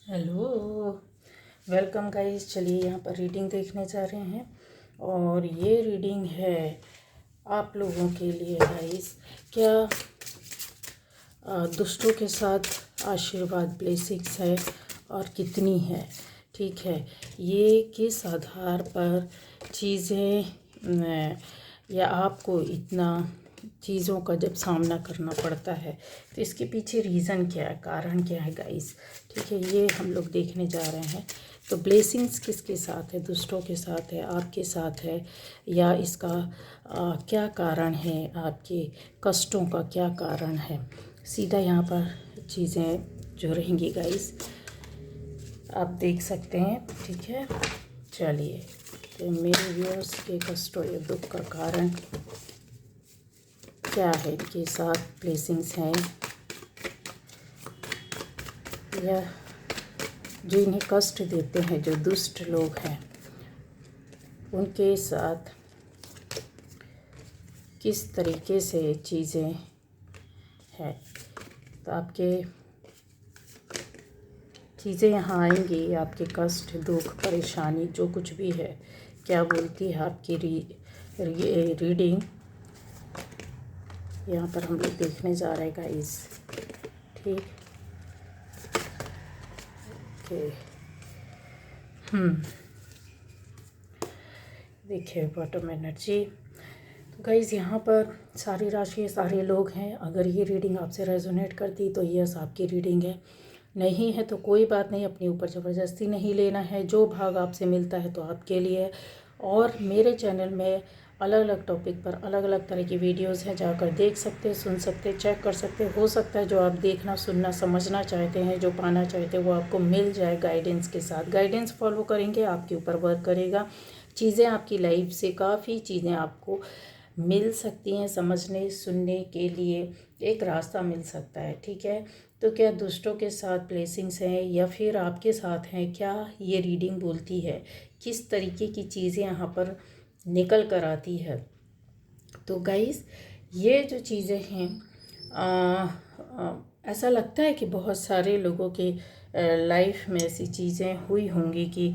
Hello, welcome guys. चलिए यहाँ पर रीडिंग देखने जा रहे हैं और ये रीडिंग है आप लोगों के लिए गाइस। क्या दुष्टों के साथ आशीर्वाद ब्लेसिंग्स है और कितनी है? ठीक है, ये किस आधार पर चीज़ें या आपको इतना चीज़ों का जब सामना करना पड़ता है तो इसके पीछे रीज़न क्या है, कारण क्या है गाइस? ठीक है, ये हम लोग देखने जा रहे हैं। तो ब्लेसिंग्स किसके साथ है? दुष्टों के साथ है, आपके साथ है, या इसका क्या कारण है? आपके कष्टों का क्या कारण है? सीधा यहाँ पर चीज़ें जो रहेंगी गाइस, आप देख सकते हैं। ठीक है, चलिए। तो मेरे व्यूअर्स के कष्टों या दुख का कारण क्या है, इनके साथ ब्लेसिंग्स हैं या जो इन्हें कष्ट देते हैं, जो दुष्ट लोग हैं, उनके साथ किस तरीके से चीज़ें हैं। तो आपके चीज़ें यहाँ आएंगी, आपके कष्ट, दुख, परेशानी जो कुछ भी है, क्या बोलती है आपकी रीडिंग, यहाँ पर हम लोग देखने जा रहे हैं गाइस। ठीक, ओके। देखिए बॉटम एनर्जी। तो गाइस यहाँ पर सारी राशि, सारे लोग हैं। अगर ये रीडिंग आपसे रेजोनेट करती तो यस, आपकी रीडिंग है। नहीं है तो कोई बात नहीं, अपने ऊपर ज़बरदस्ती नहीं लेना है। जो भाग आपसे मिलता है तो आपके लिए है। और मेरे चैनल में अलग अलग टॉपिक पर अलग अलग तरह की वीडियोस हैं, जाकर देख सकते, सुन सकते, चेक कर सकते। हो सकता है जो आप देखना, सुनना, समझना चाहते हैं, जो पाना चाहते हैं, वो आपको मिल जाए गाइडेंस के साथ। गाइडेंस फॉलो करेंगे, आपके ऊपर वर्क करेगा। चीज़ें आपकी लाइफ से काफ़ी चीज़ें आपको मिल सकती हैं, समझने सुनने के लिए एक रास्ता मिल सकता है। ठीक है, तो क्या दुष्टों के साथ ब्लेसिंग्स हैं या फिर आपके साथ हैं? क्या ये रीडिंग बोलती है? किस तरीके की चीज़ें यहाँ पर निकल कर आती है? तो गाइस, ये जो चीज़ें हैं, ऐसा लगता है कि बहुत सारे लोगों के लाइफ में ऐसी चीज़ें हुई होंगी कि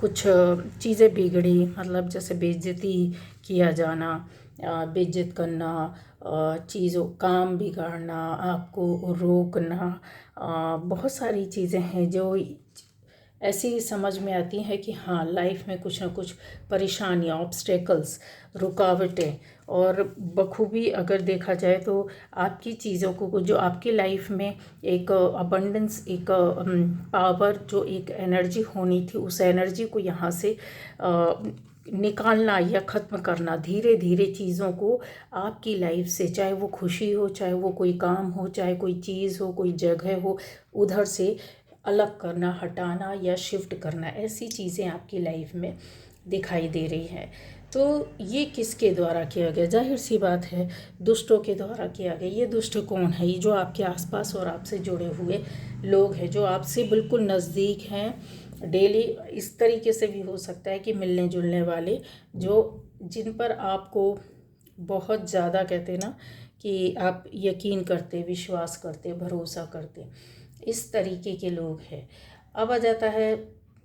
कुछ चीज़ें बिगड़ी, मतलब जैसे बेइज्जती किया जाना, बेइज्जत करना, चीज़ों काम बिगाड़ना, आपको रोकना, बहुत सारी चीज़ें हैं जो ऐसी समझ में आती हैं कि हाँ, लाइफ में कुछ ना कुछ परेशानियाँ, ऑब्स्टेकल्स, रुकावटें। और बखूबी अगर देखा जाए तो आपकी चीज़ों को, जो आपकी लाइफ में एक अबंडेंस, एक पावर, जो एक एनर्जी होनी थी, उस एनर्जी को यहाँ से निकालना या ख़त्म करना, धीरे धीरे चीज़ों को आपकी लाइफ से, चाहे वो खुशी हो, चाहे वो कोई काम हो, चाहे कोई चीज़ हो, कोई जगह हो, उधर से अलग करना, हटाना या शिफ्ट करना, ऐसी चीज़ें आपकी लाइफ में दिखाई दे रही हैं। तो ये किसके द्वारा किया गया? जाहिर सी बात है, दुष्टों के द्वारा किया गया। ये दुष्ट कौन है? ये जो आपके आसपास और आपसे जुड़े हुए लोग हैं, जो आपसे बिल्कुल नज़दीक हैं। डेली इस तरीके से भी हो सकता है कि मिलने जुलने वाले, जो जिन पर आपको बहुत ज़्यादा, कहते हैं ना कि आप यकीन करते, विश्वास करते, भरोसा करते, इस तरीके के लोग हैं। अब आ जाता है,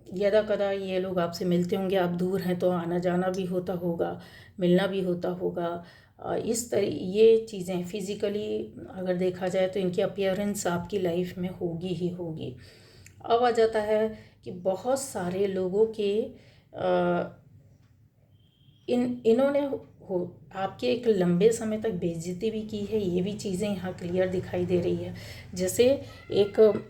यदा कदा ये लोग आपसे मिलते होंगे, आप दूर हैं तो आना जाना भी होता होगा, मिलना भी होता होगा। ये चीज़ें फिज़िकली अगर देखा जाए तो इनकी अपीयरेंस आपकी लाइफ में होगी ही होगी। अब आ जाता है कि बहुत सारे लोगों के इन्होंने हो आपके एक लंबे समय तक बेइज्जती भी की है। ये भी चीज़ें यहाँ क्लियर दिखाई दे रही है। जैसे एक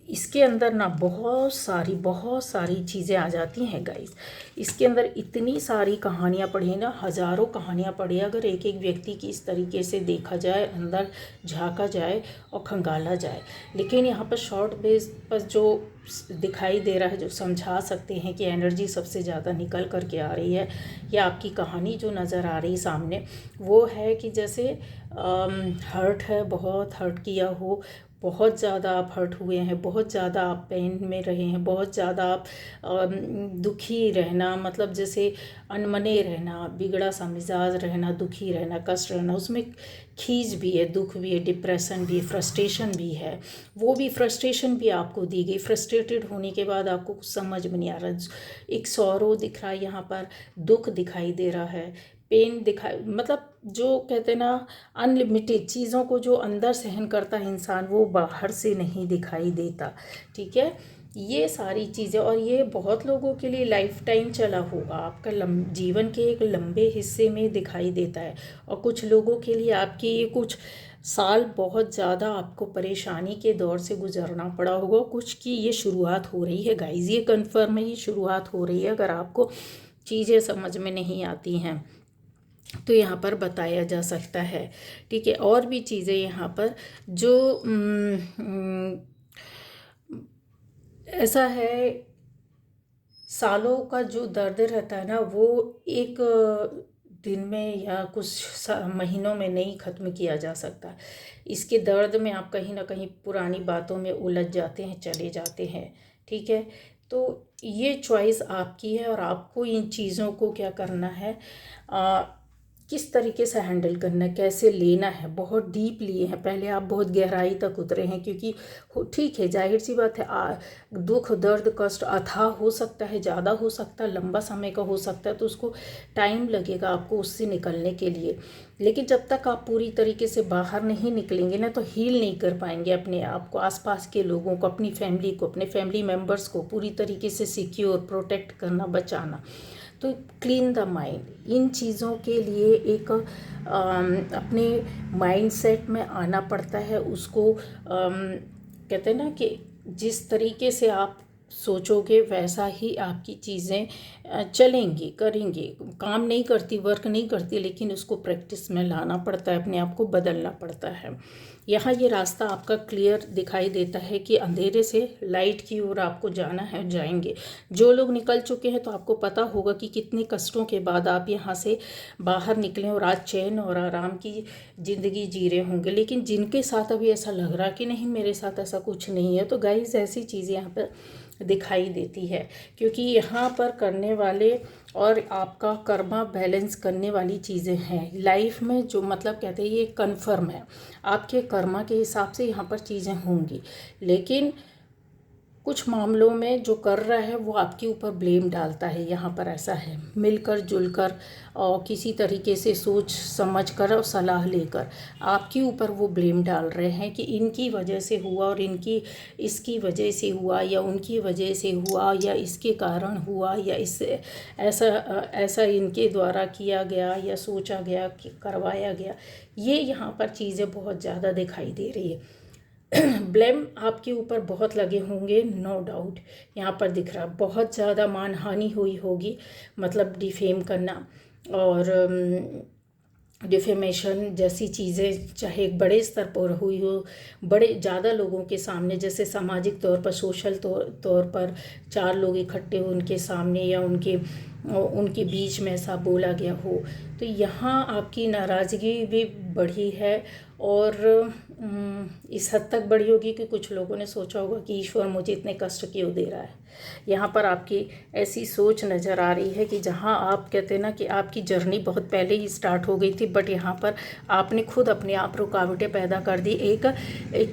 इसके अंदर ना बहुत सारी चीज़ें आ जाती हैं गाइस। इसके अंदर इतनी सारी कहानियाँ पढ़ी ना, हज़ारों कहानियाँ पढ़ी, अगर एक एक व्यक्ति की इस तरीके से देखा जाए, अंदर झांका जाए और खंगाला जाए। लेकिन यहाँ पर शॉर्ट बेस पर जो दिखाई दे रहा है, जो समझा सकते हैं कि एनर्जी सबसे ज़्यादा निकल कर के आ रही है, या आपकी कहानी जो नज़र आ रही सामने, वो है कि जैसे हर्ट है, बहुत हर्ट किया हो, बहुत ज़्यादा आप हर्ट हुए हैं, बहुत ज़्यादा आप पेन में रहे हैं, बहुत ज़्यादा आप दुखी रहना, मतलब जैसे अनमने रहना, बिगड़ा सा मिजाज रहना, दुखी रहना, कष्ट रहना, उसमें खींच भी है, दुख भी है, डिप्रेशन भी है, फ्रस्ट्रेशन भी है। वो भी फ्रस्ट्रेशन भी आपको दी गई। फ्रस्ट्रेटेड होने के बाद आपको कुछ समझ में नहीं आ रहा, एक सौरो दिख रहा है यहाँ पर, दुख दिखाई दे रहा है, पेन दिखाई, मतलब जो कहते हैं ना अनलिमिटेड चीज़ों को जो अंदर सहन करता है इंसान, वो बाहर से नहीं दिखाई देता। ठीक है, ये सारी चीज़ें, और ये बहुत लोगों के लिए लाइफ टाइम चला होगा, आपका जीवन के एक लंबे हिस्से में दिखाई देता है। और कुछ लोगों के लिए आपकी ये कुछ साल बहुत ज़्यादा आपको परेशानी के दौर से गुजरना पड़ा होगा। कुछ की ये शुरुआत हो रही है गाइज, ये कन्फर्म है, ये शुरुआत हो रही है। अगर आपको चीज़ें समझ में नहीं आती हैं तो यहाँ पर बताया जा सकता है। ठीक है, और भी चीज़ें यहाँ पर जो ऐसा है, सालों का जो दर्द रहता है ना, वो एक दिन में या कुछ महीनों में नहीं ख़त्म किया जा सकता। इसके दर्द में आप कहीं ना कहीं पुरानी बातों में उलझ जाते हैं, चले जाते हैं। ठीक है, तो ये चॉइस आपकी है, और आपको इन चीज़ों को क्या करना है, किस तरीके से हैंडल करना है, कैसे लेना है। बहुत डीप लिए हैं, पहले आप बहुत गहराई तक उतरे हैं, क्योंकि ठीक है, जाहिर सी बात है, दुख दर्द कष्ट अथाह हो सकता है, ज़्यादा हो सकता है, लंबा समय का हो सकता है, तो उसको टाइम लगेगा आपको उससे निकलने के लिए। लेकिन जब तक आप पूरी तरीके से बाहर नहीं निकलेंगे ना, तो हील नहीं कर पाएंगे अपने आप को, आसपास के लोगों को, अपनी फैमिली को, अपने फैमिली मेम्बर्स को पूरी तरीके से सिक्योर, प्रोटेक्ट करना, बचाना। तो क्लीन द माइंड, इन चीज़ों के लिए एक अपने माइंडसेट में आना पड़ता है। उसको कहते हैं ना कि जिस तरीके से आप सोचोगे वैसा ही आपकी चीज़ें चलेंगी, करेंगी, काम नहीं करती, वर्क नहीं करती, लेकिन उसको प्रैक्टिस में लाना पड़ता है, अपने आप को बदलना पड़ता है। यहाँ ये रास्ता आपका क्लियर दिखाई देता है कि अंधेरे से लाइट की ओर आपको जाना है, जाएंगे। जो लोग निकल चुके हैं तो आपको पता होगा कि कितने कष्टों के बाद आप यहाँ से बाहर निकले और आज चैन और आराम की ज़िंदगी जी रहे होंगे। लेकिन जिनके साथ अभी ऐसा लग रहा कि नहीं, मेरे साथ ऐसा कुछ नहीं है, तो गाइस ऐसी चीज़ें यहाँ पर दिखाई देती है, क्योंकि यहाँ पर करने वाले और आपका कर्मा बैलेंस करने वाली चीज़ें हैं लाइफ में, जो मतलब कहते हैं ये कन्फर्म है, आपके कर्मा के हिसाब से यहाँ पर चीज़ें होंगी। लेकिन कुछ मामलों में जो कर रहा है वो आपके ऊपर ब्लेम डालता है। यहाँ पर ऐसा है, मिलकर जुलकर और किसी तरीके से सोच समझ कर और सलाह लेकर आपके ऊपर वो ब्लेम डाल रहे हैं कि इनकी वजह से हुआ, और इनकी इसकी वजह से हुआ, या उनकी वजह से हुआ, या इसके कारण हुआ, या इससे ऐसा ऐसा इनके द्वारा किया गया, या सोचा गया, कि करवाया गया। ये यहाँ पर चीज़ें बहुत ज़्यादा दिखाई दे रही है। ब्लेम आपके ऊपर बहुत लगे होंगे, नो डाउट। यहाँ पर दिख रहा बहुत ज़्यादा मानहानि हुई होगी, मतलब डिफेम करना और डिफेमेशन जैसी चीज़ें, चाहे एक बड़े स्तर पर हुई हो, बड़े ज़्यादा लोगों के सामने, जैसे सामाजिक तौर पर, सोशल तौर पर 4 लोग इकट्ठे हो उनके सामने, या उनके बीच में ऐसा बोला गया हो, तो यहाँ आपकी नाराज़गी भी बढ़ी है। और इस हद तक बढ़ी होगी कि कुछ लोगों ने सोचा होगा कि ईश्वर मुझे इतने कष्ट क्यों दे रहा है। यहाँ पर आपकी ऐसी सोच नज़र आ रही है कि जहाँ आप कहते हैं ना कि आपकी जर्नी बहुत पहले ही स्टार्ट हो गई थी, बट यहाँ पर आपने खुद अपने आप रुकावटें पैदा कर दी, एक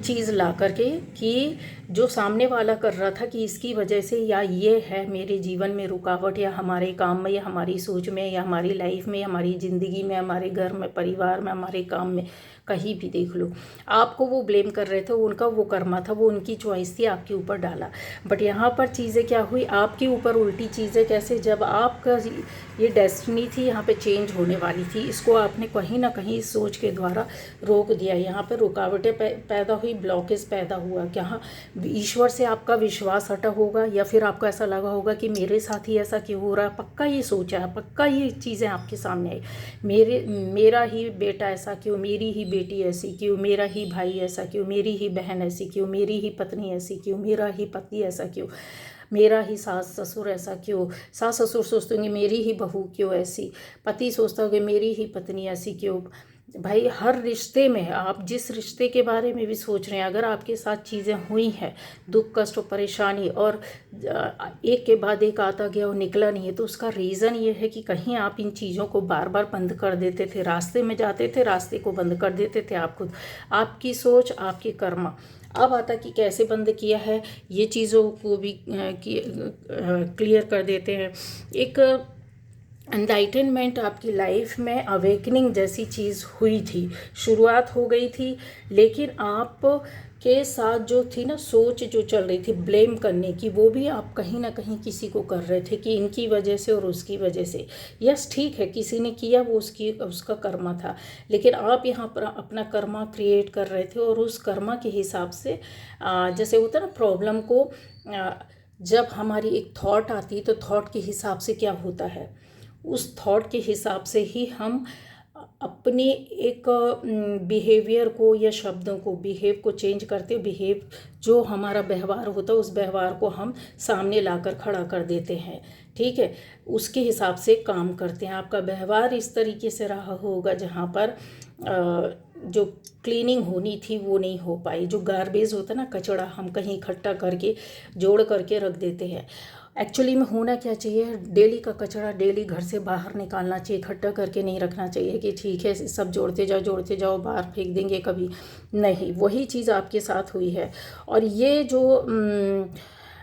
चीज़ ला करके, कि जो सामने वाला कर रहा था कि इसकी वजह से, या ये है मेरे जीवन में रुकावट, या हमारे काम में, या हमारी सोच में, या हमारी लाइफ में, हमारी ज़िंदगी में, हमारे घर में, परिवार में, हमारे काम में, कहीं भी देख लो, आपको वो ब्लेम कर रहे थे, उनका वो कर्मा था, वो उनकी चॉइस थी, आपके ऊपर डाला। बट यहाँ पर चीज़ें क्या हुई, आपके ऊपर उल्टी चीज़ें कैसे, जब आपका ये डेस्टिनी थी यहाँ पे चेंज होने वाली थी, इसको आपने कहीं ना कहीं इस सोच के द्वारा रोक दिया। यहाँ पर रुकावटें पैदा हुई, ब्लॉकेज पैदा हुआ। क्या ईश्वर से आपका विश्वास हटा होगा, या फिर आपको ऐसा लगा होगा कि मेरे साथ ही ऐसा क्यों हो रहा है, पक्का ये सोचा है, पक्का ये चीज़ें आपके सामने आई, मेरा ही बेटा ऐसा क्यों, मेरी ही बेटी ऐसी क्यों, मेरा ही भाई ऐसा क्यों, मेरी ही बहन ऐसी क्यों, मेरी ही पत्नी ऐसी क्यों, मेरा ही पति ऐसा क्यों, मेरा ही सास ससुर ऐसा क्यों, सास ससुर सोचते होंगे मेरी ही बहू क्यों ऐसी, पति सोचता होगा मेरी ही पत्नी ऐसी क्यों, भाई हर रिश्ते में, आप जिस रिश्ते के बारे में भी सोच रहे हैं, अगर आपके साथ चीज़ें हुई हैं, दुख कष्ट और परेशानी, और एक के बाद एक आता गया और निकला नहीं है, तो उसका रीज़न ये है कि कहीं आप इन चीज़ों को बार बार बंद कर देते थे, रास्ते में जाते थे, रास्ते को बंद कर देते थे आप खुद, आपकी सोच, आपके कर्म। अब आता कि कैसे बंद किया है, ये चीज़ों को भी क्लियर कर देते हैं। एक एनलाइटनमेंट आपकी लाइफ में अवेकनिंग जैसी चीज़ हुई थी, शुरुआत हो गई थी, लेकिन आप के साथ जो थी ना सोच जो चल रही थी ब्लेम करने की, वो भी आप कहीं ना कहीं किसी को कर रहे थे कि इनकी वजह से और उसकी वजह से। यस, ठीक है, किसी ने किया, वो उसका कर्मा था, लेकिन आप यहाँ पर अपना कर्मा क्रिएट कर रहे थे, और उस कर्मा के हिसाब से जैसे होता है ना प्रॉब्लम को, जब हमारी एक थॉट आती है तो थॉट के हिसाब से क्या होता है, उस थॉट के हिसाब से ही हम अपने एक बिहेवियर को या शब्दों को, बिहेव को चेंज करते, बिहेव जो हमारा व्यवहार होता है, उस व्यवहार को हम सामने लाकर खड़ा कर देते हैं। ठीक है, उसके हिसाब से काम करते हैं। आपका व्यवहार इस तरीके से रहा होगा जहाँ पर जो क्लीनिंग होनी थी वो नहीं हो पाई, जो गार्बेज होता है ना, कचरा हम कहीं इकट्ठा करके जोड़ करके रख देते हैं। एक्चुअली में होना क्या चाहिए, डेली का कचरा डेली घर से बाहर निकालना चाहिए, इकट्ठा करके नहीं रखना चाहिए कि ठीक है सब जोड़ते जाओ बाहर फेंक देंगे कभी नहीं। वही चीज़ आपके साथ हुई है। और ये जो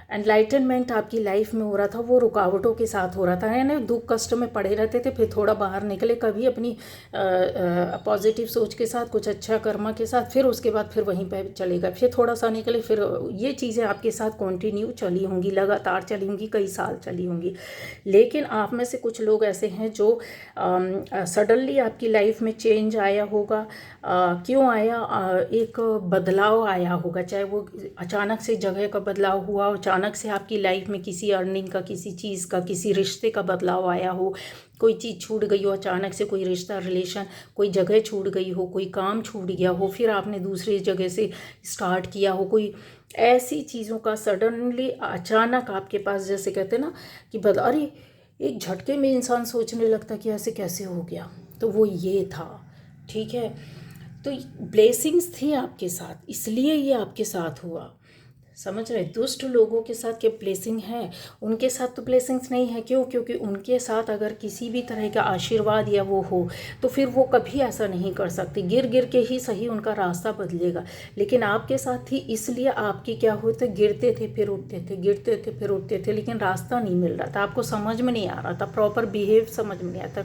एनलाइटनमेंट आपकी लाइफ में हो रहा था, वो रुकावटों के साथ हो रहा था, है ना, दुख कष्ट में पड़े रहते थे, फिर थोड़ा बाहर निकले कभी अपनी पॉजिटिव सोच के साथ, कुछ अच्छा कर्मा के साथ, फिर उसके बाद फिर वहीं पे चले गए, फिर थोड़ा सा निकले, फिर ये चीज़ें आपके साथ कंटिन्यू चली होंगी, लगातार चली होंगी, कई साल चली होंगी। लेकिन आप में से कुछ लोग ऐसे हैं जो सडनली आपकी लाइफ में चेंज आया होगा। क्यों आया, एक बदलाव आया होगा, चाहे वो अचानक से जगह का बदलाव हुआ, अचानक से आपकी लाइफ में किसी अर्निंग का, किसी चीज़ का, किसी रिश्ते का बदलाव आया हो, कोई चीज़ छूट गई हो अचानक से, कोई रिश्ता, रिलेशन, कोई जगह छूट गई हो, कोई काम छूट गया हो, फिर आपने दूसरी जगह से स्टार्ट किया हो, कोई ऐसी चीज़ों का सडनली अचानक आपके पास, जैसे कहते हैं ना कि अरे एक झटके में इंसान सोचने लगता कि ऐसे कैसे हो गया, तो वो ये था। ठीक है, तो ब्लेसिंग्स थी आपके साथ, इसलिए ये आपके साथ हुआ। समझ रहे, दुष्ट लोगों के साथ क्या ब्लेसिंग है, उनके साथ तो ब्लेसिंग्स नहीं है। क्यों? क्योंकि उनके साथ अगर किसी भी तरह का आशीर्वाद या वो हो तो फिर वो कभी ऐसा नहीं कर सकते, गिर गिर के ही सही उनका रास्ता बदलेगा। लेकिन आपके साथ थी, इसलिए आपकी क्या होते, गिरते थे फिर उठते थे, गिरते थे फिर उठते थे, लेकिन रास्ता नहीं मिल रहा था, आपको समझ में नहीं आ रहा था, प्रॉपर बिहेव समझ में नहीं आता,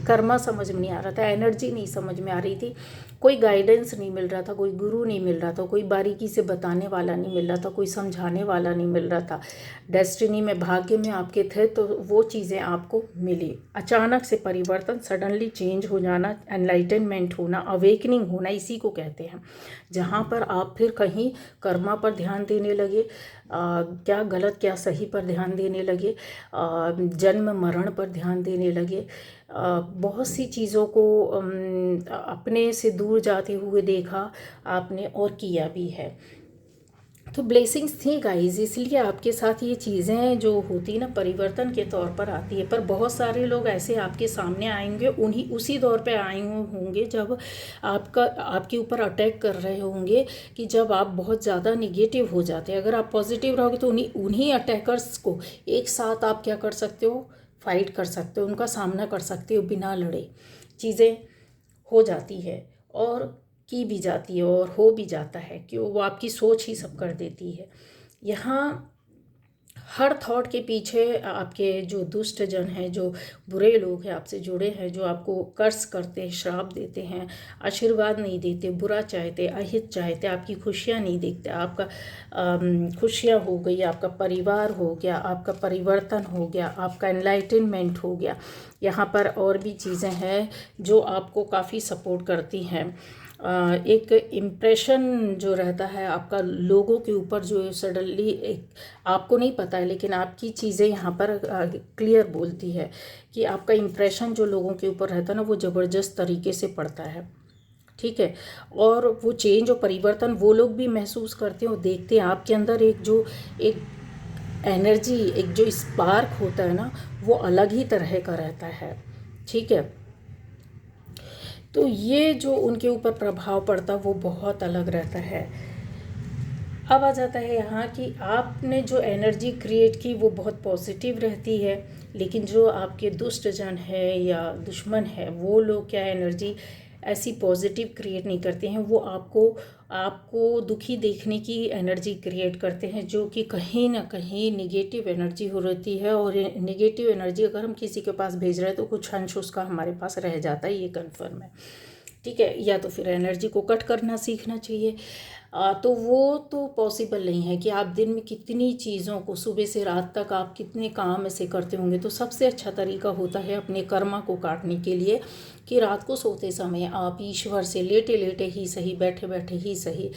कर्मा समझ में नहीं आ रहा था, एनर्जी नहीं समझ में आ रही थी, कोई गाइडेंस नहीं मिल रहा था, कोई गुरु नहीं मिल रहा था, कोई बारीकी से बताने वाला नहीं मिल रहा था, कोई समझाने वाला नहीं मिल रहा था। डेस्टिनी में, भाग्य में आपके थे तो वो चीज़ें आपको मिली। अचानक से परिवर्तन, सडनली चेंज हो जाना, एनलाइटनमेंट होना, अवेकनिंग होना, इसी को कहते हैं। जहाँ पर आप फिर कहीं कर्मा पर ध्यान देने लगे, क्या गलत क्या सही पर ध्यान देने लगे, जन्म मरण पर ध्यान देने लगे, बहुत सी चीज़ों को अपने से दूर जाते हुए देखा आपने और किया भी है। तो ब्लेसिंग्स थी गाइस, इसलिए आपके साथ ये चीज़ें जो होती ना परिवर्तन के तौर पर आती है। पर बहुत सारे लोग ऐसे आपके सामने आएंगे, उन्हीं उसी दौर पे आए होंगे जब आपके ऊपर अटैक कर रहे होंगे, कि जब आप बहुत ज़्यादा निगेटिव हो जाते हैं। अगर आप पॉजिटिव रहोगे तो उन्हीं अटैकर्स को एक साथ आप क्या कर सकते हो, फाइट कर सकते हो, उनका सामना कर सकते हो बिना लड़े। चीज़ें हो जाती है और की भी जाती है और हो भी जाता है, क्यों, वो आपकी सोच ही सब कर देती है। यहाँ हर थॉट के पीछे आपके जो दुष्ट जन हैं, जो बुरे लोग हैं, आपसे जुड़े हैं, जो आपको कर्स करते हैं, श्राप देते हैं, आशीर्वाद नहीं देते, बुरा चाहते, अहित चाहते, आपकी खुशियाँ नहीं देखते, आपका खुशियाँ हो गई, आपका परिवार हो गया, आपका परिवर्तन हो गया, आपका एनलाइटनमेंट हो गया। यहाँ पर और भी चीज़ें हैं जो आपको काफ़ी सपोर्ट करती हैं। एक इम्प्रेशन जो रहता है आपका लोगों के ऊपर, जो सडनली एक आपको नहीं पता है, लेकिन आपकी चीज़ें यहाँ पर क्लियर बोलती है कि आपका इम्प्रेशन जो लोगों के ऊपर रहता है ना, वो ज़बरदस्त तरीके से पड़ता है। ठीक है, और वो चेंज और परिवर्तन वो लोग भी महसूस करते हैं और देखते हैं। आपके अंदर एक एनर्जी, एक जो स्पार्क होता है ना, वो अलग ही तरह का रहता है। ठीक है, तो ये जो उनके ऊपर प्रभाव पड़ता वो बहुत अलग रहता है। अब आ जाता है यहाँ कि आपने जो एनर्जी क्रिएट की वो बहुत पॉजिटिव रहती है, लेकिन जो आपके दुष्ट जन है या दुश्मन है वो लोग क्या एनर्जी ऐसी पॉजिटिव क्रिएट नहीं करते हैं, वो आपको दुखी देखने की एनर्जी क्रिएट करते हैं, जो कि कहीं ना कहीं निगेटिव एनर्जी हो रहती है। और निगेटिव एनर्जी अगर हम किसी के पास भेज रहे हैं तो कुछ अंश उसका हमारे पास रह जाता है, ये कन्फर्म है। ठीक है, या तो फिर एनर्जी को कट करना सीखना चाहिए। तो वो तो पॉसिबल नहीं है कि आप दिन में कितनी चीज़ों को सुबह से रात तक आप कितने काम ऐसे करते होंगे। तो सबसे अच्छा तरीका होता है अपने कर्मा को काटने के लिए कि रात को सोते समय आप ईश्वर से लेटे लेटे ही सही, बैठे बैठे ही सही,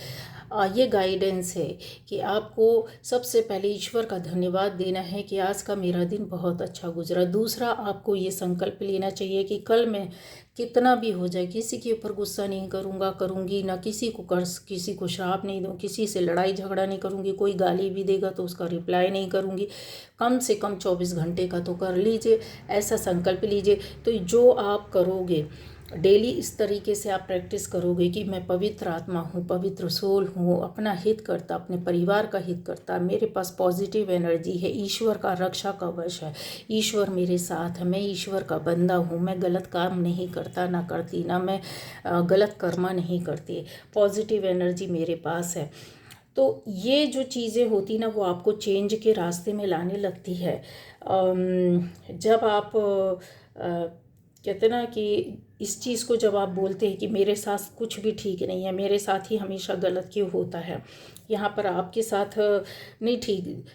ये गाइडेंस है कि आपको सबसे पहले ईश्वर का धन्यवाद देना है कि आज का मेरा दिन बहुत अच्छा गुजरा। दूसरा, आपको ये संकल्प लेना चाहिए कि कल मैं कितना भी हो जाए किसी के ऊपर गुस्सा नहीं करूँगा, करूँगी ना, किसी को श्राप नहीं दूँ, किसी से लड़ाई झगड़ा नहीं करूँगी, कोई गाली भी देगा तो उसका रिप्लाई नहीं करूँगी, कम से कम 24 घंटे का तो कर लीजिए, ऐसा संकल्प लीजिए। तो जो आप करोगे डेली, इस तरीके से आप प्रैक्टिस करोगे कि मैं पवित्र आत्मा हूँ, पवित्र सोल हूँ, अपना हित करता, अपने परिवार का हित करता, मेरे पास पॉजिटिव एनर्जी है, ईश्वर का रक्षा कवच है, ईश्वर मेरे साथ है, मैं ईश्वर का बंदा हूँ, मैं गलत काम नहीं करता ना करती, ना मैं गलत कर्मा नहीं करती, पॉजिटिव एनर्जी मेरे पास है। तो ये जो चीज़ें होती ना वो आपको चेंज के रास्ते में लाने लगती है। जब आप कहते ना कि इस चीज़ को जब आप बोलते हैं कि मेरे साथ कुछ भी ठीक नहीं है, मेरे साथ ही हमेशा गलत क्यों होता है, यहाँ पर आपके साथ नहीं ठीक,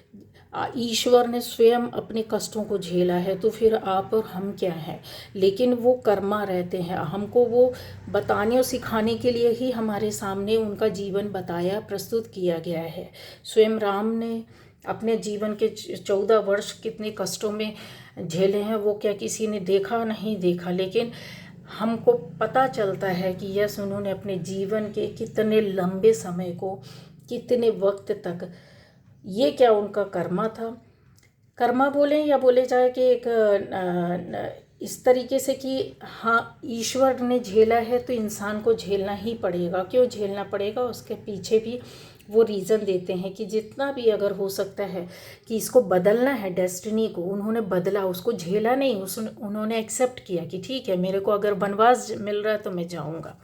ईश्वर ने स्वयं अपने कष्टों को झेला है, तो फिर आप और हम क्या हैं। लेकिन वो कर्मा रहते हैं, हमको वो बताने और सिखाने के लिए ही हमारे सामने उनका जीवन बताया, प्रस्तुत किया गया है। स्वयं राम ने अपने जीवन के 14 वर्ष कितने कष्टों में झेले हैं, वो क्या किसी ने देखा, नहीं देखा, लेकिन हमको पता चलता है कि यस, उन्होंने अपने जीवन के कितने लंबे समय को, कितने वक्त तक, ये क्या उनका कर्मा था। कर्मा बोलें या बोले जाए कि एक इस तरीके से कि हाँ, ईश्वर ने झेला है तो इंसान को झेलना ही पड़ेगा। क्यों झेलना पड़ेगा, उसके पीछे भी वो रीज़न देते हैं कि जितना भी अगर हो सकता है कि इसको बदलना है, डेस्टिनी को उन्होंने बदला, उसको झेला नहीं, उन्होंने एक्सेप्ट किया कि ठीक है, मेरे को अगर वनवास मिल रहा है तो मैं जाऊंगा।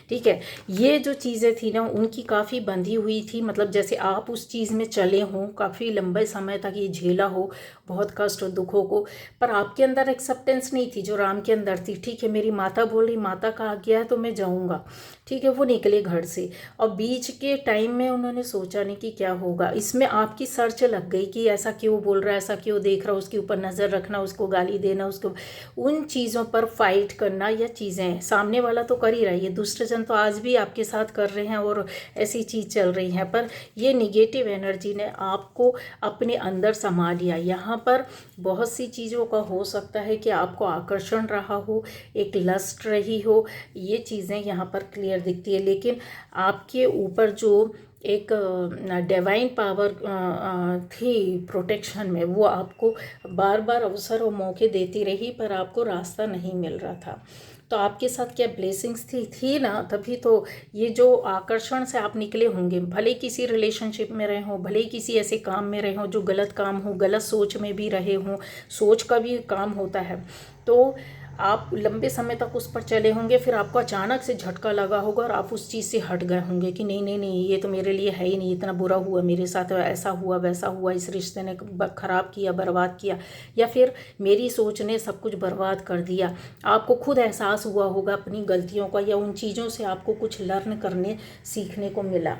ठीक है, ये जो चीज़ें थी ना उनकी काफ़ी बंधी हुई थी, मतलब जैसे आप उस चीज़ में चले हों, काफ़ी लंबे समय तक ये झेला हो बहुत कष्ट और दुखों को, पर आपके अंदर एक्सेप्टेंस नहीं थी जो राम के अंदर थी। ठीक है, मेरी माता बोल रही, माता का आज्ञा है तो मैं जाऊँगा। ठीक है, वो निकले घर से और बीच के टाइम में उन्होंने सोचा नहीं कि क्या होगा। इसमें आपकी सर्च लग गई कि ऐसा क्यों बोल रहा है, ऐसा क्यों देख रहा है, उसके ऊपर नज़र रखना, उसको गाली देना, उसको उन चीज़ों पर फाइट करना, या चीज़ें सामने वाला तो कर ही रहा है, ये दुष्ट जन तो आज भी आपके साथ कर रहे हैं और ऐसी चीज़ चल रही है, पर ये निगेटिव एनर्जी ने आपको अपने अंदर समा लिया। यहाँ पर बहुत सी चीज़ों का हो सकता है कि आपको आकर्षण रहा हो, एक लस्ट रही हो, ये चीज़ें यहाँ पर क्लियर दिखती है। लेकिन आपके ऊपर जो एक डिवाइन पावर थी प्रोटेक्शन में, वो आपको बार बार अवसर और मौके देती रही, पर आपको रास्ता नहीं मिल रहा था। तो आपके साथ क्या ब्लेसिंग्स थी ना, तभी तो ये जो आकर्षण से आप निकले होंगे। भले किसी रिलेशनशिप में रहे हों, भले किसी ऐसे काम में रहे हों जो गलत काम हो, गलत सोच में भी रहे हों, सोच का भी काम होता है, तो आप लंबे समय तक उस पर चले होंगे, फिर आपको अचानक से झटका लगा होगा और आप उस चीज़ से हट गए होंगे कि नहीं नहीं नहीं, ये तो मेरे लिए है ही नहीं, इतना बुरा हुआ मेरे साथ, ऐसा हुआ वैसा हुआ, इस रिश्ते ने ख़राब किया, बर्बाद किया, या फिर मेरी सोच ने सब कुछ बर्बाद कर दिया। आपको खुद एहसास हुआ होगा अपनी गलतियों का, या उन चीज़ों से आपको कुछ लर्न करने सीखने को मिला।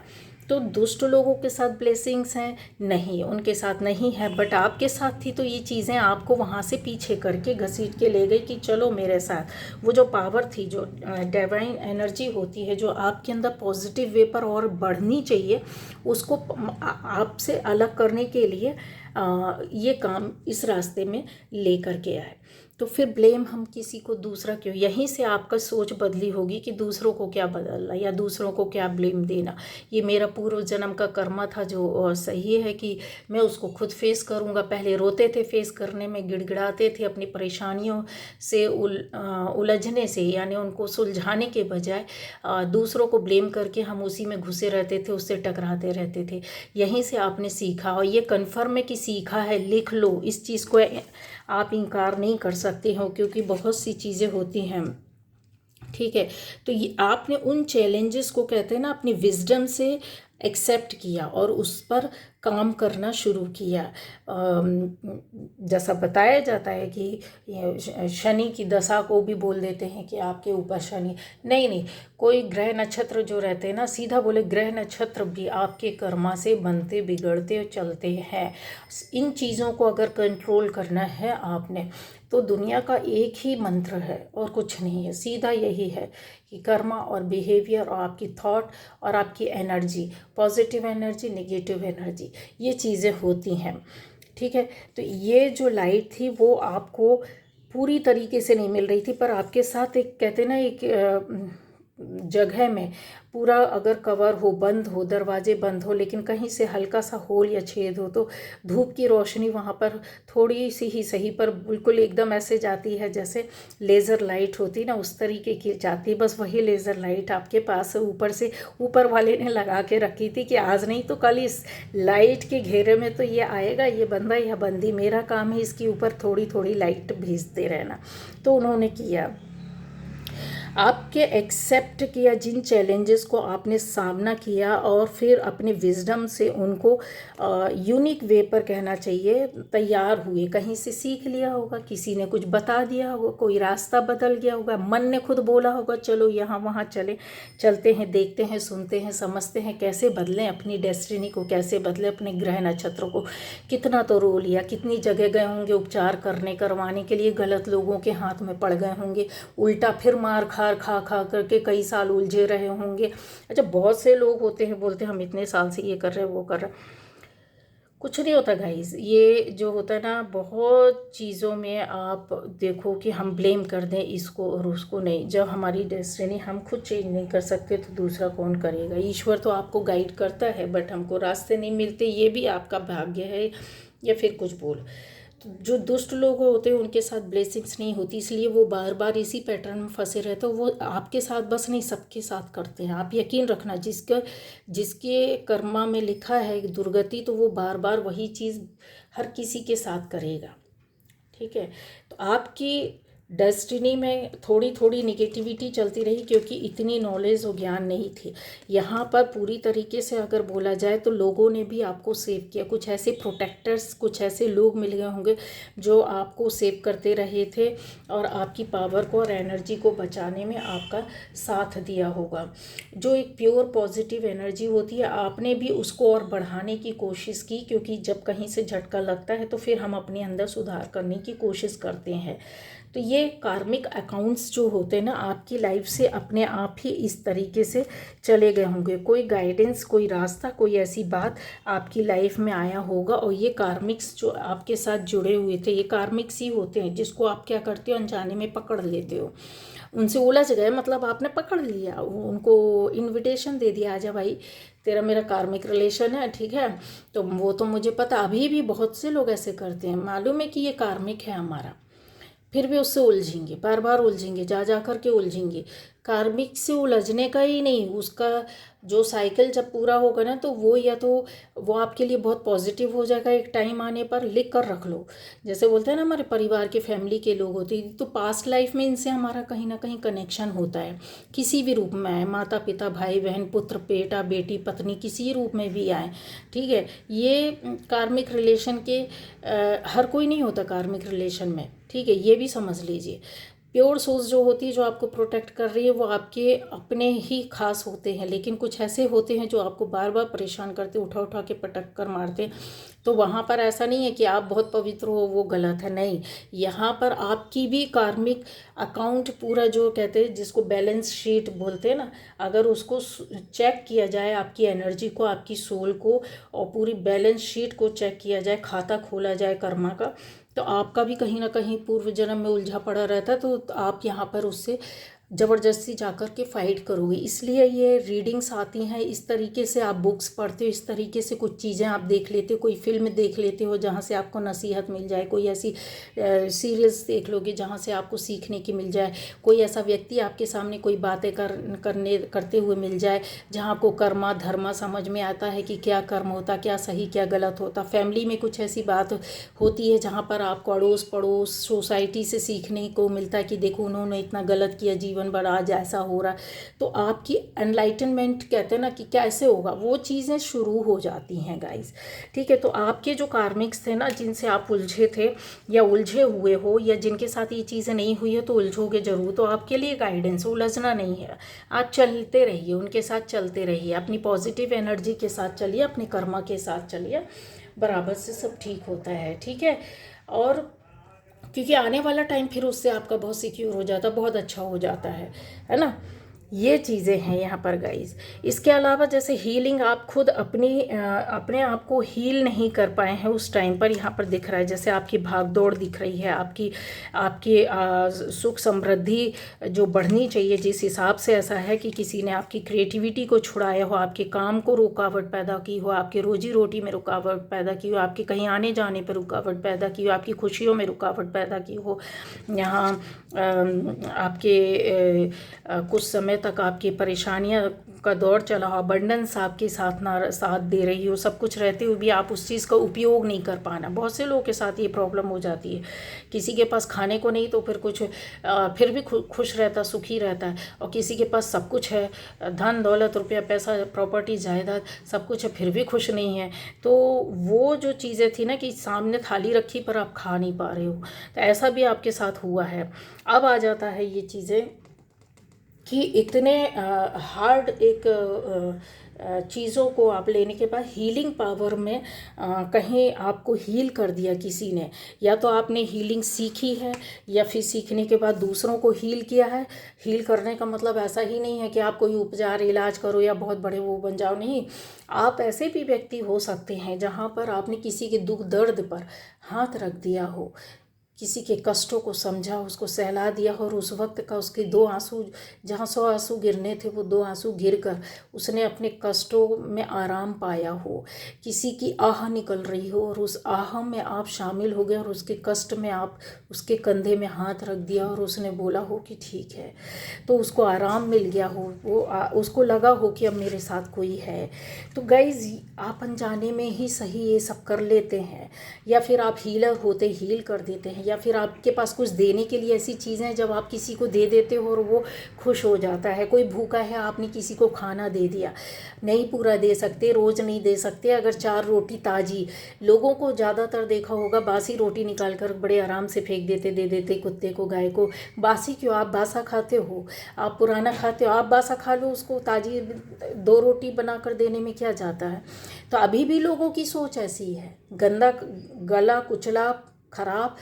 तो दुष्ट लोगों के साथ ब्लेसिंग्स हैं नहीं, उनके साथ नहीं है, बट आपके साथ थी, तो ये चीज़ें आपको वहाँ से पीछे करके घसीट के ले गई कि चलो मेरे साथ। वो जो पावर थी, जो डिवाइन एनर्जी होती है, जो आपके अंदर पॉजिटिव वे पर और बढ़नी चाहिए, उसको आपसे अलग करने के लिए ये काम इस रास्ते में ले कर के आए। तो फिर ब्लेम हम किसी को दूसरा क्यों, यहीं से आपका सोच बदली होगी कि दूसरों को क्या बदलना या दूसरों को क्या ब्लेम देना। ये मेरा पूर्व जन्म का कर्मा था जो सही है कि मैं उसको खुद फेस करूँगा। पहले रोते थे फेस करने में, गिड़गिड़ाते थे अपनी परेशानियों से उलझने से, यानी उनको सुलझाने के बजाय दूसरों को ब्लेम करके हम उसी में घुसे रहते थे, उससे टकराते रहते थे। यहीं से आपने सीखा, और ये कन्फर्म है कि सीखा है, लिख लो इस चीज़ को, आप इनकार नहीं कर सकते हो, क्योंकि बहुत सी चीज़ें होती हैं। ठीक है, तो ये आपने उन चैलेंजेस को, कहते हैं ना, अपनी विजडम से एक्सेप्ट किया और उस पर काम करना शुरू किया। जैसा बताया जाता है कि शनि की दशा को भी बोल देते हैं कि आपके ऊपर शनि, नहीं, कोई ग्रह नक्षत्र जो रहते हैं ना, सीधा बोले ग्रह नक्षत्र भी आपके कर्मा से बनते बिगड़ते चलते हैं। इन चीज़ों को अगर कंट्रोल करना है आपने, तो दुनिया का एक ही मंत्र है और कुछ नहीं है, सीधा यही है कि कर्मा और बिहेवियर और आपकी थॉट और आपकी energy, positive energy, negative energy, ये चीज़ें होती हैं। ठीक है, तो ये जो लाइट थी वो आपको पूरी तरीके से नहीं मिल रही थी, पर आपके साथ एक, कहते हैं ना, एक जगह में पूरा अगर कवर हो, बंद हो, दरवाजे बंद हो, लेकिन कहीं से हल्का सा होल या छेद हो, तो धूप की रोशनी वहाँ पर थोड़ी सी ही सही, पर बिल्कुल एकदम ऐसे जाती है जैसे लेज़र लाइट होती ना, उस तरीके की जाती है। बस वही लेज़र लाइट आपके पास ऊपर से, ऊपर वाले ने लगा के रखी थी कि आज नहीं तो कल इस लाइट के घेरे में तो ये आएगा, ये बंदा या बंदी, मेरा काम है इसके ऊपर थोड़ी थोड़ी लाइट भेजते रहना। तो उन्होंने किया, आपके एक्सेप्ट किया जिन चैलेंजेस को आपने सामना किया, और फिर अपने विजडम से उनको यूनिक वे पर, कहना चाहिए, तैयार हुए। कहीं से सीख लिया होगा, किसी ने कुछ बता दिया होगा, कोई रास्ता बदल गया होगा, मन ने खुद बोला होगा चलो यहाँ वहाँ चलते हैं, देखते हैं, सुनते हैं, समझते हैं, कैसे बदलें अपनी डेस्टिनी को, कैसे बदलें अपने ग्रह नक्षत्रों को। कितना तो रो लिया, कितनी जगह गए होंगे उपचार करवाने के लिए, गलत लोगों के हाथ में पड़ गए होंगे, उल्टा फिर मार खा करके कई साल उलझे रहे होंगे। अच्छा, बहुत से लोग होते हैं बोलते हैं हम इतने साल से ये कर रहे हैं वो कर रहे हैं, कुछ नहीं होता गाइस। ये जो होता है ना, बहुत चीज़ों में आप देखो कि हम ब्लेम कर दें इसको और उसको, नहीं। जब हमारी डेस्टिनी हम खुद चेंज नहीं कर सकते तो दूसरा कौन करेगा। ईश्वर तो आपको गाइड करता है, बट हमको रास्ते नहीं मिलते, ये भी आपका भाग्य है, या फिर कुछ बोल। जो दुष्ट लोग होते हैं उनके साथ ब्लेसिंग्स नहीं होती, इसलिए वो बार बार इसी पैटर्न में फंसे रहते हैं। वो आपके साथ बस नहीं, सबके साथ करते हैं। आप यकीन रखना, जिसके कर्मा में लिखा है दुर्गति, तो वो बार बार वही चीज़ हर किसी के साथ करेगा। ठीक है, तो आपकी डेस्टिनी में थोड़ी थोड़ी निगेटिविटी चलती रही, क्योंकि इतनी नॉलेज और ज्ञान नहीं थी। यहाँ पर पूरी तरीके से अगर बोला जाए तो लोगों ने भी आपको सेव किया, कुछ ऐसे प्रोटेक्टर्स, कुछ ऐसे लोग मिल गए होंगे जो आपको सेव करते रहे थे और आपकी पावर को और एनर्जी को बचाने में आपका साथ दिया होगा। जो एक प्योर पॉजिटिव एनर्जी होती है, आपने भी उसको और बढ़ाने की कोशिश की, क्योंकि जब कहीं से झटका लगता है तो फिर हम अपने अंदर सुधार करने की कोशिश करते हैं। तो ये कार्मिक अकाउंट्स जो होते हैं ना, आपकी लाइफ से अपने आप ही इस तरीके से चले गए होंगे। कोई गाइडेंस, कोई रास्ता, कोई ऐसी बात आपकी लाइफ में आया होगा, और ये कार्मिक्स जो आपके साथ जुड़े हुए थे, ये कार्मिक्स ही होते हैं जिसको आप क्या करते हो, अनजाने में पकड़ लेते हो। उनसे उलझ गए, मतलब आपने पकड़ लिया, उनको इनविटेशन दे दिया, आजा भाई तेरा मेरा कार्मिक रिलेशन है, ठीक है। तो वो तो मुझे पता, अभी भी बहुत से लोग ऐसे करते हैं, मालूम है कि ये कार्मिक है हमारा, फिर भी उससे उलझेंगे, बार बार उलझेंगे, जा कर के उलझेंगे। कार्मिक से उलझने का ही नहीं, उसका जो साइकिल जब पूरा होगा ना, तो वो या तो वो आपके लिए बहुत पॉजिटिव हो जाएगा, एक टाइम आने पर लिख कर रख लो। जैसे बोलते हैं ना, हमारे परिवार के फैमिली के लोग होते हैं, तो पास्ट लाइफ में इनसे हमारा कहीं ना कहीं कनेक्शन होता है, किसी भी रूप में आए, माता पिता, भाई बहन, पुत्र, बेटा बेटी, पत्नी, किसी रूप में भी आए। ठीक है, ये कार्मिक रिलेशन के हर कोई नहीं होता कार्मिक रिलेशन में, ठीक है, ये भी समझ लीजिए। प्योर सोल्स जो होती है, जो आपको प्रोटेक्ट कर रही है, वो आपके अपने ही खास होते हैं, लेकिन कुछ ऐसे होते हैं जो आपको बार बार परेशान करते, उठा उठा के पटक कर मारते। तो वहाँ पर ऐसा नहीं है कि आप बहुत पवित्र हो, वो गलत है, नहीं। यहाँ पर आपकी भी कार्मिक अकाउंट पूरा, जो कहते हैं जिसको बैलेंस शीट बोलते हैं ना, अगर उसको चेक किया जाए, आपकी एनर्जी को, आपकी सोल को, और पूरी बैलेंस शीट को चेक किया जाए, खाता खोला जाए कर्मा का, तो आपका भी कहीं ना कहीं पूर्व जन्म में उलझा पड़ा रहता है, तो आप यहाँ पर उससे ज़बरदस्ती जाकर के फाइट करोगे। इसलिए ये रीडिंग्स आती हैं, इस तरीके से आप बुक्स पढ़ते हो, इस तरीके से कुछ चीज़ें आप देख लेते हो, कोई फिल्म देख लेते हो जहाँ से आपको नसीहत मिल जाए, कोई ऐसी सीरियल्स देख लोगे जहाँ से आपको सीखने की मिल जाए, कोई ऐसा व्यक्ति आपके सामने कोई बातें करते हुए मिल जाए जहाँ आपको कर्मा धर्मा समझ में आता है कि क्या कर्म होता, क्या सही क्या गलत होता। फैमिली में कुछ ऐसी बात होती है जहाँ पर आपको अड़ोस पड़ोस सोसाइटी से सीखने को मिलता है कि देखो उन्होंने इतना गलत किया, जीवन भर आज ऐसा हो रहा है, तो आपकी एनलाइटनमेंट कहते हैं ना कि कैसे होगा, वो चीज़ें शुरू हो जाती हैं गाइस। ठीक है, तो आपके जो कार्मिक्स थे ना, जिनसे आप उलझे थे या उलझे हुए हो, या जिनके साथ ये चीज़ें नहीं हुई है तो उलझोगे जरूर, तो आपके लिए गाइडेंस, उलझना नहीं है, आप चलते रहिए, उनके साथ चलते रहिए, अपनी पॉजिटिव एनर्जी के साथ चलिए, अपने कर्मा के साथ चलिए, बराबर से सब ठीक होता है। ठीक है, और क्योंकि आने वाला टाइम फिर उससे आपका बहुत सिक्योर हो जाता है, बहुत अच्छा हो जाता है ना। ये चीज़ें हैं यहाँ पर गाइस। इसके अलावा जैसे हीलिंग, आप खुद अपने आप को हील नहीं कर पाए हैं उस टाइम पर, यहाँ पर दिख रहा है जैसे आपकी भाग दौड़ दिख रही है, आपकी आपकी सुख समृद्धि जो बढ़नी चाहिए जिस हिसाब से, ऐसा है कि किसी ने आपकी क्रिएटिविटी को छुड़ाया हो, आपके काम को रुकावट पैदा की हो, आपके रोजी रोटी में रुकावट पैदा की हो, आपके कहीं आने जाने पर रुकावट पैदा की हो, आपकी खुशियों में रुकावट पैदा की हो, यहाँ आपके कुछ समय तक आपकी परेशानियां का दौर चला हो, अबंडेंस आपके साथ ना साथ दे रही हो, सब कुछ रहते हुए भी आप उस चीज़ का उपयोग नहीं कर पाना। बहुत से लोगों के साथ ये प्रॉब्लम हो जाती है, किसी के पास खाने को नहीं तो फिर कुछ फिर भी खुश रहता, सुखी रहता है, और किसी के पास सब कुछ है, धन दौलत रुपया पैसा प्रॉपर्टी जायदाद सब कुछ है, फिर भी खुश नहीं है। तो वो जो चीज़ें थी ना कि सामने थाली रखी पर आप खा नहीं पा रहे हो, तो ऐसा भी आपके साथ हुआ है। अब आ जाता है ये चीज़ें कि इतने हार्ड एक चीज़ों को आप लेने के बाद हीलिंग पावर में कहीं आपको हील कर दिया किसी ने, या तो आपने हीलिंग सीखी है या फिर सीखने के बाद दूसरों को हील किया है। हील करने का मतलब ऐसा ही नहीं है कि आप कोई उपचार इलाज करो या बहुत बड़े वो बन जाओ, नहीं। आप ऐसे भी व्यक्ति हो सकते हैं जहाँ पर आपने किसी के दुख दर्द पर हाथ रख दिया हो, किसी के कष्टों को समझा, उसको सहला दिया हो, और उस वक्त का उसके 2 आंसू, जहाँ 100 आंसू गिरने थे वो 2 आंसू गिरकर उसने अपने कष्टों में आराम पाया हो। किसी की आह निकल रही हो और उस आह में आप शामिल हो गए और उसके कष्ट में आप उसके कंधे में हाथ रख दिया और उसने बोला हो कि ठीक है, तो उसको आराम मिल गया हो, वो उसको लगा हो कि अब मेरे साथ कोई है। तो गाइज, आप अनजाने में ही सही ये सब कर लेते हैं, या फिर आप हीलर होते हील कर देते हैं, या फिर आपके पास कुछ देने के लिए ऐसी चीज़ें हैं जब आप किसी को दे देते हो और वो खुश हो जाता है। कोई भूखा है, आपने किसी को खाना दे दिया, नहीं पूरा दे सकते, रोज़ नहीं दे सकते, अगर 4 रोटी ताज़ी, लोगों को ज़्यादातर देखा होगा बासी रोटी निकाल कर बड़े आराम से फेंक देते, दे देते कुत्ते को, गाय को। बासी क्यों, आप बासा खाते हो, आप पुराना खाते हो, आप बासा खा लो, उसको ताज़ी 2 रोटी बना कर देने में क्या जाता है। तो अभी भी लोगों की सोच ऐसी है, गंदा गला कुचला खराब,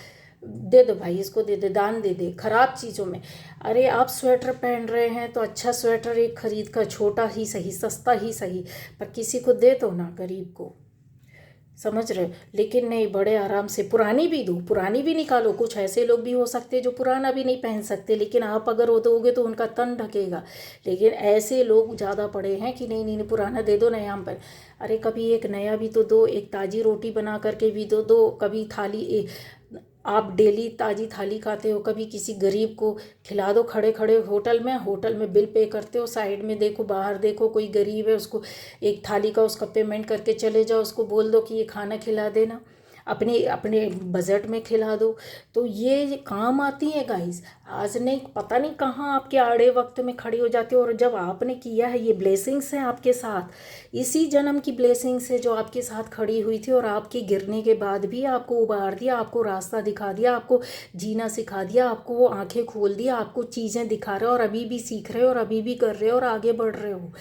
दे दो भाई, इसको दे दे, दान दे दे खराब चीज़ों में। अरे आप स्वेटर पहन रहे हैं तो अच्छा स्वेटर एक खरीद कर, छोटा ही सही, सस्ता ही सही, पर किसी को दे दो ना, गरीब को, समझ रहे। लेकिन नहीं, बड़े आराम से पुरानी भी दो, पुरानी भी निकालो। कुछ ऐसे लोग भी हो सकते हैं जो पुराना भी नहीं पहन सकते, लेकिन आप अगर वो दोगे तो उनका तन ढकेगा। लेकिन ऐसे लोग ज़्यादा पड़े हैं कि नहीं नहीं नहीं, पुराना दे दो, नया हम पर। अरे कभी एक नया भी तो दो, एक ताज़ी रोटी बना करके भी दो कभी थाली, आप डेली ताज़ी थाली खाते हो, कभी किसी गरीब को खिला दो, खड़े खड़े होटल में बिल पे करते हो, साइड में देखो, बाहर देखो, कोई गरीब है, उसको एक थाली का उसका पेमेंट करके चले जाओ, उसको बोल दो कि ये खाना खिला देना, अपने अपने बजट में खिला दो। तो ये काम आती है गाइस। आज नहीं, पता नहीं कहाँ आपके आड़े वक्त में खड़ी हो जाती हो, और जब आपने किया है, ये ब्लेसिंग्स हैं आपके साथ, इसी जन्म की ब्लेसिंग्स है जो आपके साथ खड़ी हुई थी, और आपके गिरने के बाद भी आपको उबार दिया, आपको रास्ता दिखा दिया, आपको जीना सिखा दिया, आपको वो आंखें खोल दिया, आपको चीज़ें दिखा रहे हो, और अभी भी सीख रहे हो, और अभी भी कर रहे हो, और आगे बढ़ रहे हो।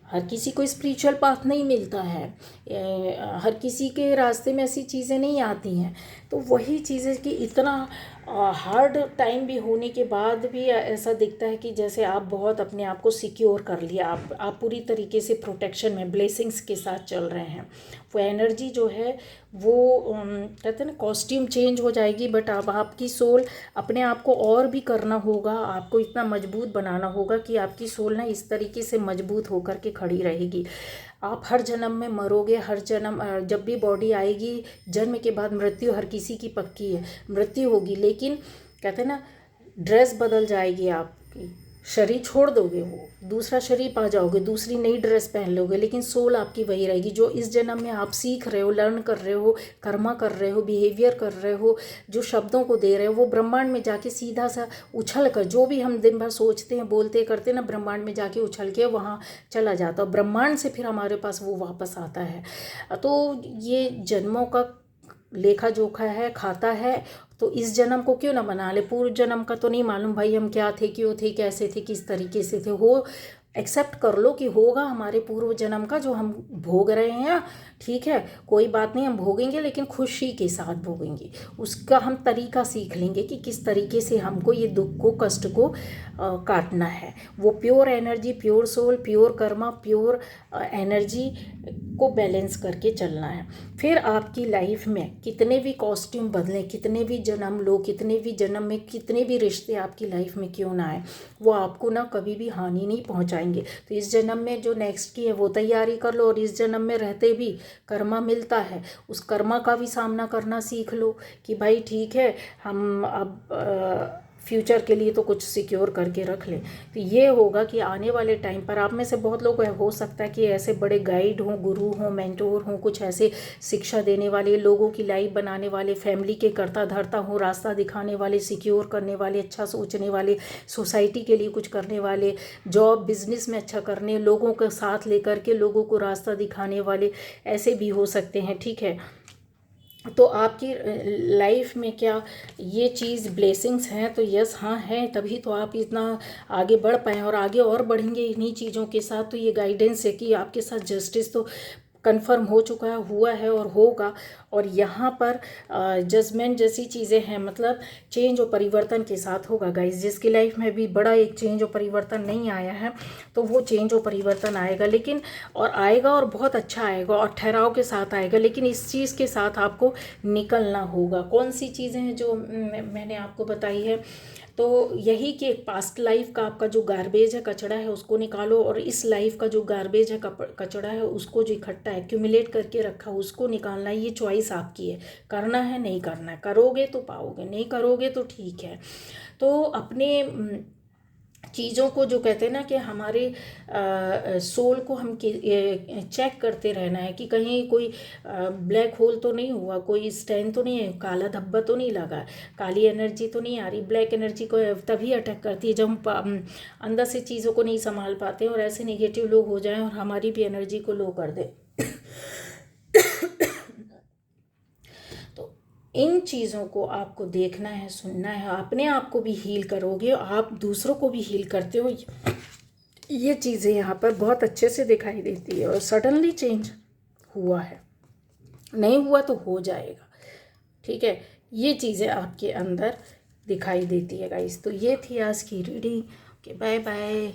हर किसी को स्पिरिचुअल पाथ नहीं मिलता है, हर किसी के रास्ते में ऐसी चीज़ें नहीं आती हैं। तो वही चीज़ें कि इतना हार्ड टाइम भी होने के बाद भी ऐसा दिखता है कि जैसे आप बहुत अपने आप को सिक्योर कर लिया, आप पूरी तरीके से प्रोटेक्शन में ब्लेसिंग्स के साथ चल रहे हैं। वो एनर्जी जो है वो कहते हैं ना कॉस्ट्यूम चेंज हो जाएगी, बट अब आपकी सोल अपने आप को और भी करना होगा, आपको इतना मजबूत बनाना होगा कि आपकी सोल ना इस तरीके से मजबूत होकर के खड़ी रहेगी। आप हर जन्म में मरोगे, हर जन्म जब भी बॉडी आएगी, जन्म के बाद मृत्यु हर किसी की पक्की है, मृत्यु होगी। लेकिन कहते हैं ना ड्रेस बदल जाएगी आपकी, शरीर छोड़ दोगे, वो दूसरा शरीर पा जाओगे, दूसरी नई ड्रेस पहन लोगे, लेकिन सोल आपकी वही रहेगी। जो इस जन्म में आप सीख रहे हो, लर्न कर रहे हो, कर्मा कर रहे हो, बिहेवियर कर रहे हो, जो शब्दों को दे रहे हो, वो ब्रह्मांड में जाके सीधा सा उछल कर, जो भी हम दिन भर सोचते हैं बोलते करते हैं ना, ब्रह्मांड में जाके उछल के वहाँ चला जाता है। ब्रह्मांड से फिर हमारे पास वो वापस आता है। तो ये जन्मों का लेखा जोखा है, खाता है। तो इस जन्म को क्यों ना बना ले, पूर्व जन्म का तो नहीं मालूम भाई हम क्या थे, क्यों थे, कैसे थे, किस तरीके से थे। हो एक्सेप्ट कर लो कि होगा हमारे पूर्व जन्म का जो हम भोग रहे हैं, ठीक है, कोई बात नहीं, हम भोगेंगे लेकिन खुशी के साथ भोगेंगे। उसका हम तरीका सीख लेंगे कि किस तरीके से हमको ये दुख को, कष्ट को काटना है। वो pure energy, pure soul, pure karma, pure energy को बैलेंस करके चलना है। फिर आपकी लाइफ में कितने भी कॉस्ट्यूम बदलें, कितने भी जन्म लो, कितने भी जन्म में कितने भी रिश्ते आपकी लाइफ में क्यों ना आए, वो आपको ना कभी भी हानि नहीं पहुंचाएंगे। तो इस जन्म में जो नेक्स्ट की है वो तैयारी कर लो, और इस जन्म में रहते भी कर्मा मिलता है, उस कर्मा का भी सामना करना सीख लो कि भाई ठीक है, हम अब फ्यूचर के लिए तो कुछ सिक्योर करके रख लें। तो ये होगा कि आने वाले टाइम पर आप में से बहुत लोग हो सकता है कि ऐसे बड़े गाइड हों, गुरु हों, मेंटोर हों, कुछ ऐसे शिक्षा देने वाले, लोगों की लाइफ बनाने वाले, फैमिली के करता धरता हों, रास्ता दिखाने वाले, सिक्योर करने वाले, अच्छा सोचने वाले, सोसाइटी के लिए कुछ करने वाले, जॉब बिजनेस में अच्छा करने, लोगों का साथ लेकर के लोगों को रास्ता दिखाने वाले, ऐसे भी हो सकते हैं, ठीक है। तो आपकी लाइफ में क्या ये चीज़ ब्लेसिंग्स हैं? तो यस, हाँ है, तभी तो आप इतना आगे बढ़ पाएँ और आगे और बढ़ेंगे इन्हीं चीज़ों के साथ। तो ये गाइडेंस है कि आपके साथ जस्टिस तो कंफर्म हो चुका है, हुआ है और होगा। और यहाँ पर जजमेंट जैसी चीज़ें हैं, मतलब चेंज और परिवर्तन के साथ होगा गाइस। जिसकी लाइफ में भी बड़ा एक चेंज और परिवर्तन नहीं आया है, तो वो चेंज और परिवर्तन आएगा, लेकिन और आएगा और बहुत अच्छा आएगा और ठहराव के साथ आएगा। लेकिन इस चीज़ के साथ आपको निकलना होगा। कौन सी चीज़ें हैं जो मैंने आपको बताई है? तो यही कि एक पास्ट लाइफ का आपका जो गार्बेज है, कचड़ा है, उसको निकालो, और इस लाइफ का जो गार्बेज है, कचड़ा है, उसको जो इकट्ठा एक्यूमुलेट करके रखा, उसको निकालना है। ये चॉइस आपकी है, करना है नहीं करना है। करोगे तो पाओगे, नहीं करोगे तो ठीक है। तो अपने चीज़ों को, जो कहते हैं ना कि हमारे सोल को हम चेक करते रहना है कि कहीं कोई ब्लैक होल तो नहीं हुआ, कोई स्टैन तो नहीं है, काला धब्बा तो नहीं लगा, काली एनर्जी तो नहीं आ रही। ब्लैक एनर्जी को तभी अटैक करती है जब हम अंदर से चीज़ों को नहीं संभाल पाते और ऐसे नेगेटिव लोग हो जाएं और हमारी भी एनर्जी को लो कर दे। तो इन चीज़ों को आपको देखना है, सुनना है, अपने आप को भी हील करोगे, आप दूसरों को भी हील करते हो। ये चीज़ें यहाँ पर बहुत अच्छे से दिखाई देती है और सडनली चेंज हुआ है, नहीं हुआ तो हो जाएगा, ठीक है। ये चीज़ें आपके अंदर दिखाई देती है गाइस। तो ये थी आज की रीडिंग। Okay, bye bye.